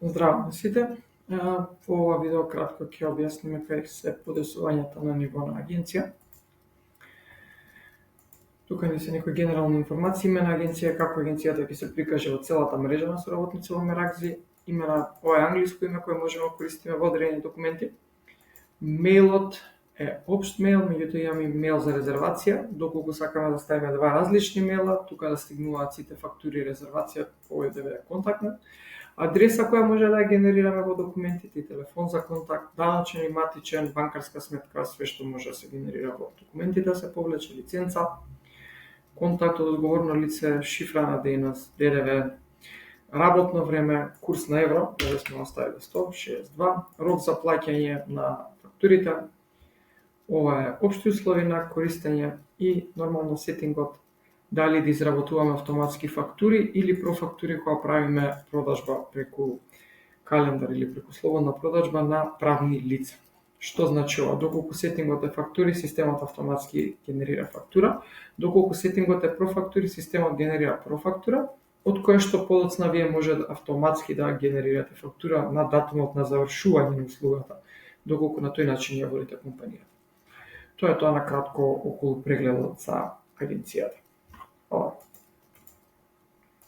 Здраво на сите. Во ова видео кратко ќе објасниме кај се подесувањата на ниво на агенција. Тука не се некои генерални информации, име на агенција, како агенцијата ќе се прикаже во целата мрежа на соработници во Меракзи, име на ова е англиско име кое можеме да користиме во одредени документи. Мејлот е општ мејл, меѓутоа имаме и мејл за резервација, доколку сакаме да ставиме два различни мејла, тука да стигнуваат сите фактури и резервација, овој да биде контактна. Адреса која може да ја генерираме во документите, телефон за контакт, даночен и матичен, банкарска сметка, све што може да се генерира во документите, да се повлече лиценца, контакт од одговорно лице, шифра на дејност, ДДВ, работно време, курс на евро, да сме оставили 162, рок за плаќање на фактурите. Ова е општи услови на користење и нормално сетингот дали да изработуваме автоматски фактури или профактури кога правиме продажба преку календар или преку слободна продажба на правни лица. Што значи ова? Доколку сетингот е фактури, системот автоматски генерира фактура. Доколку сетингот е профактури, системот генерира профактура, од која што подоцна вие може автоматски да генерирате фактура на датумот на завршување на услугата, доколку на тој начин ја водите компанијата. Тоа е тоа на кратко околу прегледот за агенцијата. Hvala.